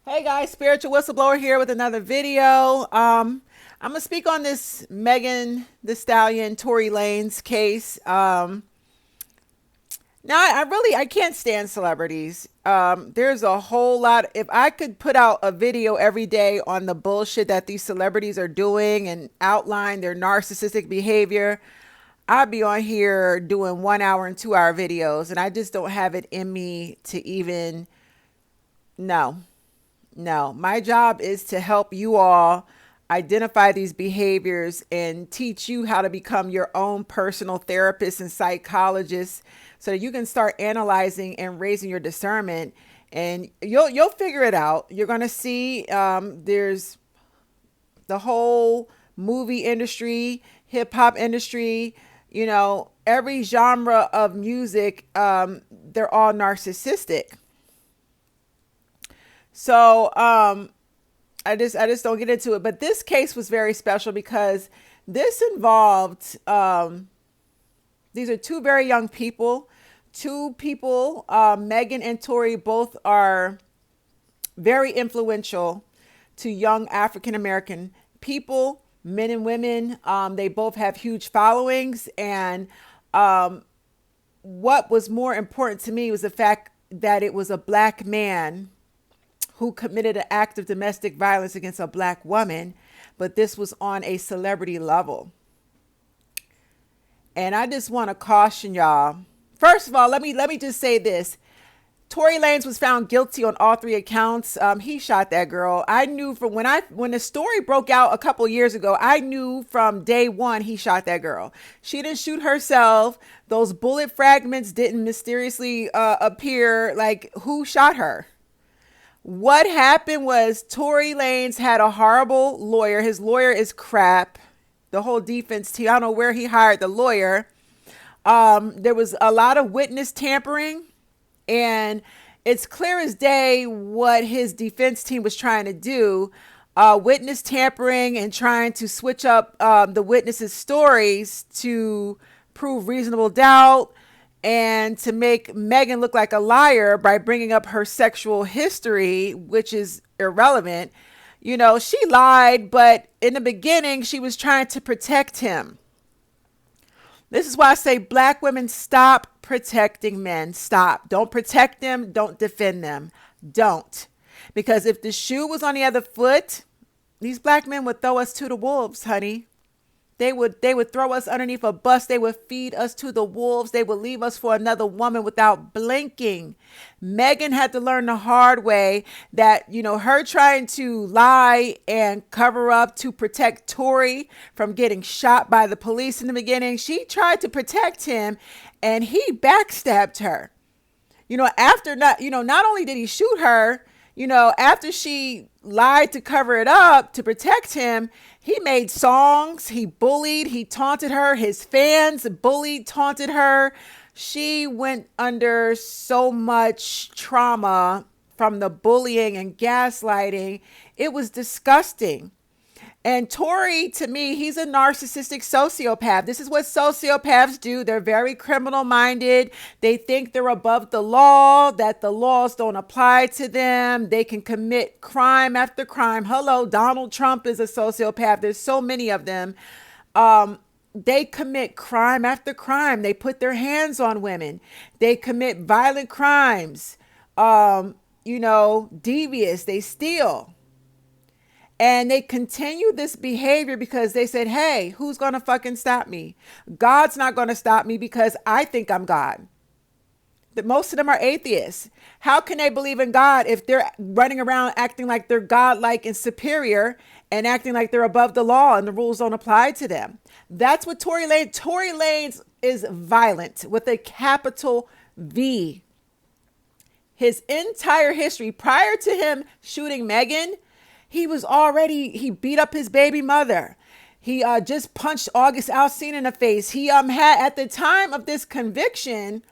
Hey guys, spiritual whistleblower here with another video. I'm gonna speak on this Megan the Stallion, Tory Lanez case. Now I can't stand celebrities. There's a whole lot. If I could put out a video every day on the bullshit that these celebrities are doing and outline their narcissistic behavior, I'd be on here doing 1 hour and 2 hour videos, and I just don't have it in me to even. No. No, my job is to help you all identify these behaviors and teach you how to become your own personal therapist and psychologist so that you can start analyzing and raising your discernment, and you'll figure it out. You're going to see there's the whole movie industry, hip hop industry, every genre of music, they're all narcissistic. So I just don't get into it. But this case was very special because this involved these are two very young people. Two people, Megan and Tory, both are very influential to young African American people, men and women. They both have huge followings. And what was more important to me was the fact that it was a black man who committed an act of domestic violence against a black woman, but this was on a celebrity level. And I just want to caution y'all. First of all, let me just say this. Tory Lanez was found guilty on all three accounts. He shot that girl. I knew from when the story broke out a couple years ago, I knew from day one he shot that girl. She didn't shoot herself. Those bullet fragments didn't mysteriously appear. Like, who shot her? What happened was Tory Lanez had a horrible lawyer. His lawyer is crap. The whole defense team, I don't know where he hired the lawyer. There was a lot of witness tampering, and it's clear as day what his defense team was trying to do. Witness tampering and trying to switch up the witnesses' stories to prove reasonable doubt, and to make Megan look like a liar by bringing up her sexual history, which is irrelevant. She lied, but in the beginning, she was trying to protect him. This is why I say black women, stop protecting men. Stop. Don't protect them. Don't defend them. Don't. Because if the shoe was on the other foot, these black men would throw us to the wolves, honey. They would throw us underneath a bus. They would feed us to the wolves. They would leave us for another woman without blinking. Megan had to learn the hard way that, her trying to lie and cover up to protect Tory from getting shot by the police in the beginning. She tried to protect him, and he backstabbed her. Not only did he shoot her, after she lied to cover it up to protect him, he made songs, he bullied, he taunted her. His fans bullied, taunted her. She went under so much trauma from the bullying and gaslighting. It was disgusting. And Tory, to me, he's a narcissistic sociopath. This is what sociopaths do. They're very criminal minded. They think they're above the law, that the laws don't apply to them. They can commit crime after crime. Hello, Donald Trump is a sociopath. There's so many of them. They commit crime after crime. They put their hands on women. They commit violent crimes. Devious. They steal. And they continue this behavior because they said, hey, who's going to fucking stop me? God's not going to stop me because I think I'm God. That most of them are atheists. How can they believe in God if they're running around acting like they're godlike and superior and acting like they're above the law and the rules don't apply to them? That's what Tory Lanez is violent with a capital V. His entire history prior to him shooting Megan, he beat up his baby mother. He just punched August Alsina in the face. He had, at the time of this conviction,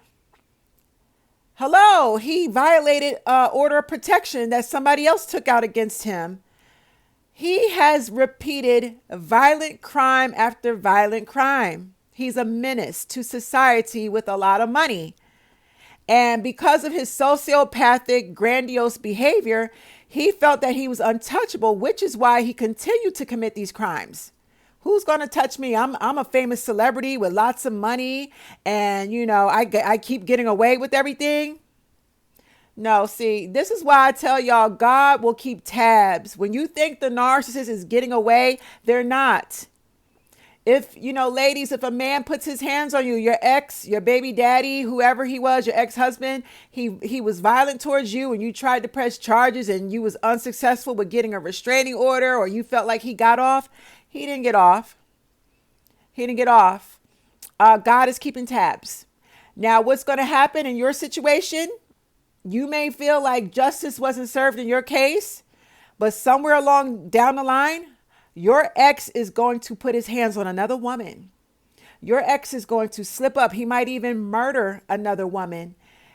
he violated order of protection that somebody else took out against him. He has repeated violent crime after violent crime. He's a menace to society with a lot of money. And because of his sociopathic, grandiose behavior, he felt that he was untouchable, which is why he continued to commit these crimes. Who's going to touch me? I'm a famous celebrity with lots of money, and I keep getting away with everything. No, see, this is why I tell y'all God will keep tabs. When you think the narcissist is getting away, they're not. If, ladies, if a man puts his hands on you, your ex, your baby daddy, whoever he was, your ex-husband, he was violent towards you and you tried to press charges and you was unsuccessful with getting a restraining order, or you felt like he got off, he didn't get off. He didn't get off. God is keeping tabs. Now, what's going to happen in your situation? You may feel like justice wasn't served in your case, but somewhere along down the line, your ex is going to put his hands on another woman. Your ex is going to slip up. He might even murder another woman.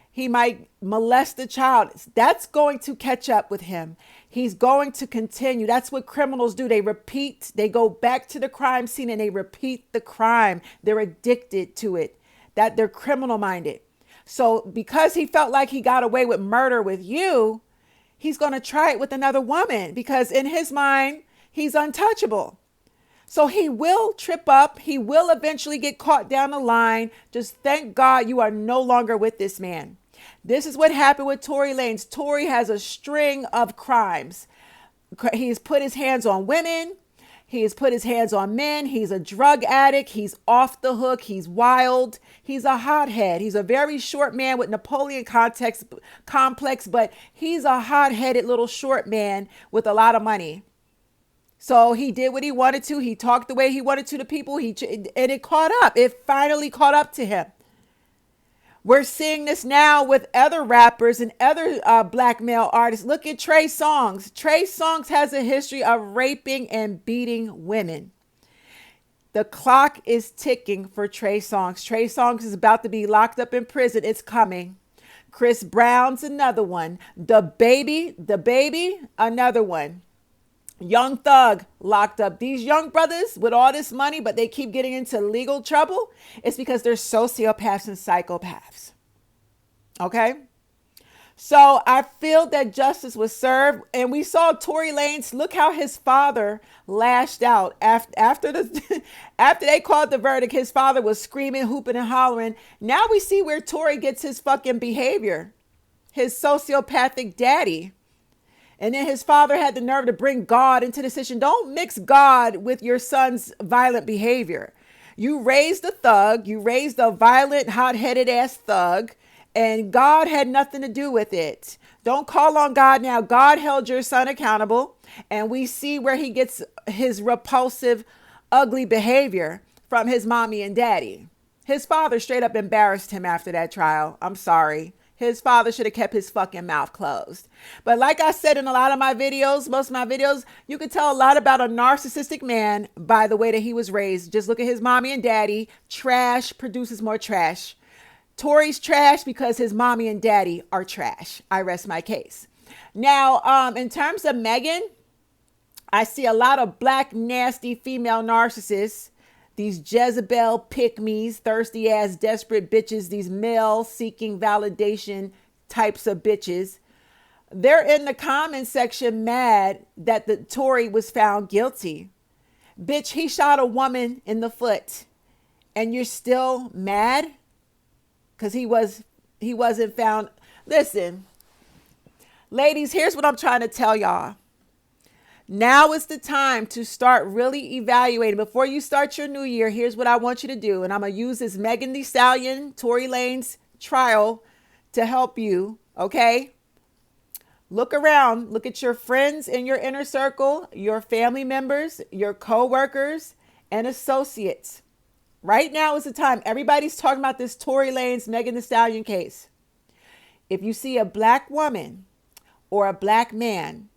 He might molest a child. That's going to catch up with him. He's going to continue. That's what criminals do. They repeat. They go back to the crime scene and they repeat the crime. They're addicted to it. That they're criminal minded. So because he felt like he got away with murder with you, he's going to try it with another woman because in his mind, he's untouchable. So he will trip up. He will eventually get caught down the line. Just thank God you are no longer with this man. This is what happened with Tory Lanez. Tory has a string of crimes. He's put his hands on women. He's put his hands on men. He's a drug addict. He's off the hook. He's wild. He's a hothead. He's a very short man with Napoleon complex, but he's a hot-headed little short man with a lot of money. So he did what he wanted to. He talked the way he wanted to people. And it caught up. It finally caught up to him. We're seeing this now with other rappers and other black male artists. Look at Trey Songz. Trey Songz has a history of raping and beating women. The clock is ticking for Trey Songz. Trey Songz is about to be locked up in prison. It's coming. Chris Brown's another one. The baby, another one. Young Thug locked up. These young brothers with all this money, but they keep getting into legal trouble. It's because they're sociopaths and psychopaths. Okay? So I feel that justice was served. And we saw Tory Lanez. Look how his father lashed out. After they called the verdict, his father was screaming, hooping, and hollering. Now we see where Tory gets his fucking behavior. His sociopathic daddy. And then his father had the nerve to bring God into the decision. Don't mix God with your son's violent behavior. You raised a thug. You raised a violent, hot-headed ass thug. And God had nothing to do with it. Don't call on God now. God held your son accountable. And we see where he gets his repulsive, ugly behavior from his mommy and daddy. His father straight up embarrassed him after that trial. I'm sorry. His father should have kept his fucking mouth closed. But like I said in a lot of my videos, most of my videos, you could tell a lot about a narcissistic man by the way that he was raised. Just look at his mommy and daddy. Trash produces more trash. Tory's trash because his mommy and daddy are trash. I rest my case. Now, in terms of Megan, I see a lot of black, nasty female narcissists. These Jezebel pick-me's, thirsty ass, desperate bitches, these male seeking validation types of bitches. They're in the comment section mad that the Tory was found guilty. Bitch, he shot a woman in the foot and you're still mad because he wasn't found. Listen, ladies, here's what I'm trying to tell y'all. Now is the time to start really evaluating. Before you start your new year, here's what I want you to do. And I'm going to use this Megan Thee Stallion, Tory Lanez trial to help you. Okay? Look around. Look at your friends in your inner circle, your family members, your co-workers, and associates. Right now is the time. Everybody's talking about this Tory Lanez, Megan Thee Stallion case. If you see a black woman or a black man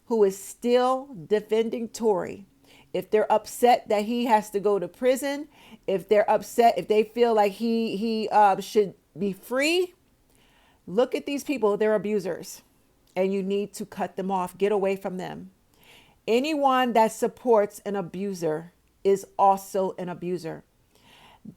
who is still defending Tory, if they're upset that he has to go to prison, if they're upset, if they feel like he should be free, look at these people. They're abusers and you need to cut them off. Get away from them. Anyone that supports an abuser is also an abuser.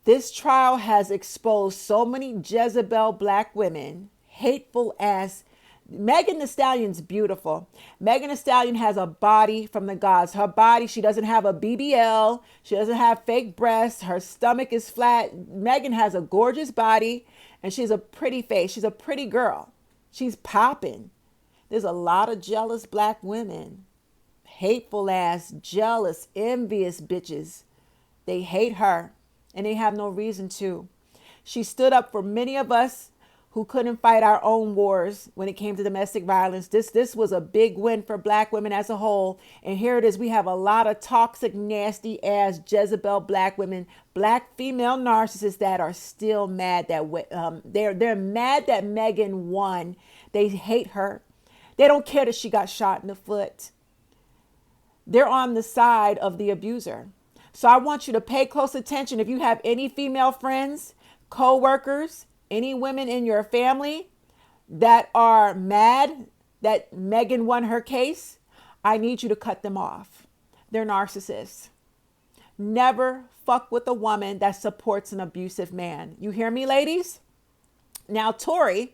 This trial has exposed so many Jezebel black women, hateful ass. Megan Thee Stallion's beautiful. Megan Thee Stallion has a body from the gods. Her body, she doesn't have a BBL. She doesn't have fake breasts. Her stomach is flat. Megan has a gorgeous body and she's a pretty face. She's a pretty girl. She's popping. There's a lot of jealous black women. Hateful ass, jealous, envious bitches. They hate her and they have no reason to. She stood up for many of us who couldn't fight our own wars when it came to domestic violence. This was a big win for black women as a whole. And here it is. We have a lot of toxic, nasty ass Jezebel black women, black female narcissists that are still mad that they're mad that Megan won. They hate her. They don't care that she got shot in the foot. They're on the side of the abuser. So I want you to pay close attention. If you have any female friends, co-workers, any women in your family that are mad that Megan won her case, I need you to cut them off. They're narcissists. Never fuck with a woman that supports an abusive man. You hear me, ladies? Now, Tory,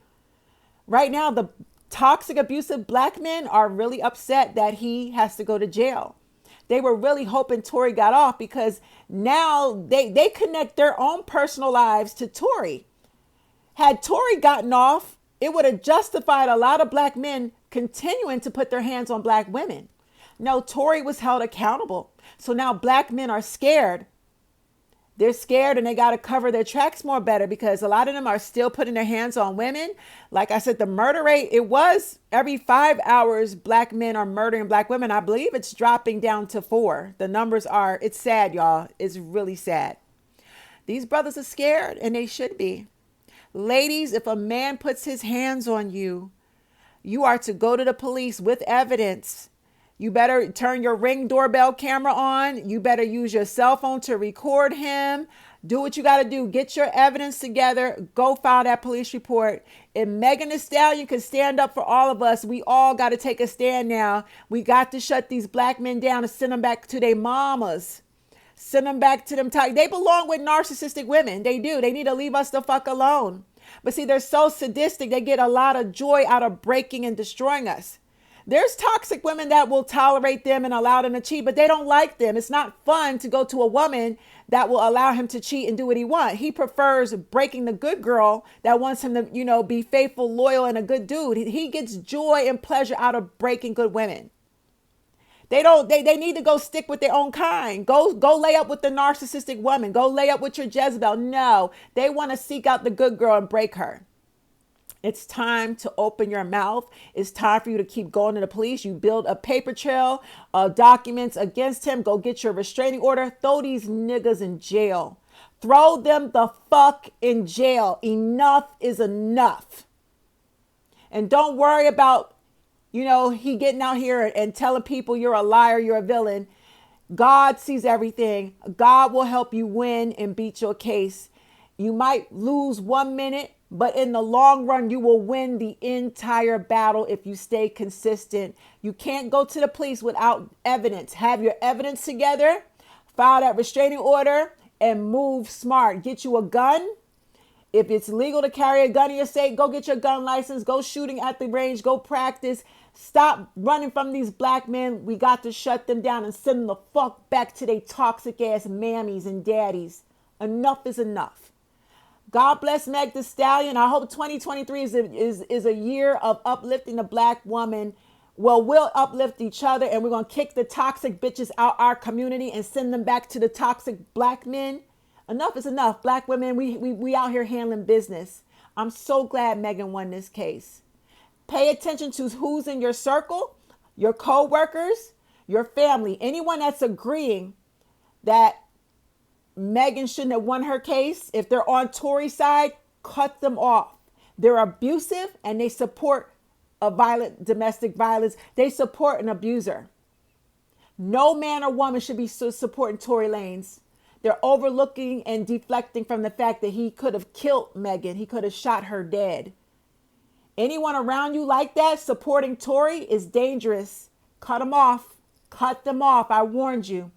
right now, the toxic, abusive black men are really upset that he has to go to jail. They were really hoping Tory got off because now they connect their own personal lives to Tory. Had Tory gotten off, it would have justified a lot of black men continuing to put their hands on black women. No, Tory was held accountable. So now black men are scared. They're scared and they got to cover their tracks more better because a lot of them are still putting their hands on women. Like I said, the murder rate, it was every 5 hours, black men are murdering black women. I believe it's dropping down to 4. The numbers are, it's sad, y'all. It's really sad. These brothers are scared and they should be. Ladies, if a man puts his hands on you, you are to go to the police with evidence. You better turn your Ring doorbell camera on. You better use your cell phone to record him. Do what you got to do. Get your evidence together. Go file that police report. If Megan Thee Stallion can stand up for all of us, we all got to take a stand now. We got to shut these black men down and send them back to their mamas. Send them back to them. They belong with narcissistic women. They do. They need to leave us the fuck alone. But see, they're so sadistic. They get a lot of joy out of breaking and destroying us. There's toxic women that will tolerate them and allow them to cheat, but they don't like them. It's not fun to go to a woman that will allow him to cheat and do what he wants. He prefers breaking the good girl that wants him to, be faithful, loyal, and a good dude. He gets joy and pleasure out of breaking good women. They need to go stick with their own kind. Go lay up with the narcissistic woman. Go lay up with your Jezebel. No, they want to seek out the good girl and break her. It's time to open your mouth. It's time for you to keep going to the police. You build a paper trail of documents against him. Go get your restraining order. Throw these niggas in jail. Throw them the fuck in jail. Enough is enough. And don't worry about he getting out here and telling people you're a liar, you're a villain. God sees everything. God will help you win and beat your case. You might lose 1 minute, but in the long run, you will win the entire battle if you stay consistent. You can't go to the police without evidence. Have your evidence together, file that restraining order, and move smart. Get you a gun. If it's legal to carry a gun in your state, go get your gun license. Go shooting at the range. Go practice. Stop running from these black men. We got to shut them down and send them the fuck back to their toxic ass mammies and daddies. Enough is enough. God bless Meg Thee Stallion. I hope 2023 is a year of uplifting the black woman. Well, we'll uplift each other and we're going to kick the toxic bitches out our community and send them back to the toxic black men. Enough is enough. Black women, we out here handling business. I'm so glad Megan won this case. Pay attention to who's in your circle, your co-workers, your family, anyone that's agreeing that Megan shouldn't have won her case. If they're on Tory's side, cut them off. They're abusive and they support a violent domestic violence. They support an abuser. No man or woman should be supporting Tory Lanez. They're overlooking and deflecting from the fact that he could have killed Megan. He could have shot her dead. Anyone around you like that supporting Tory is dangerous. Cut them off. Cut them off. I warned you.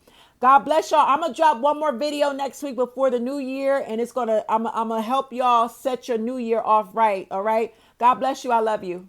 God bless y'all. I'm gonna drop one more video next week before the new year, and I'm gonna help y'all set your new year off right. All right. God bless you. I love you.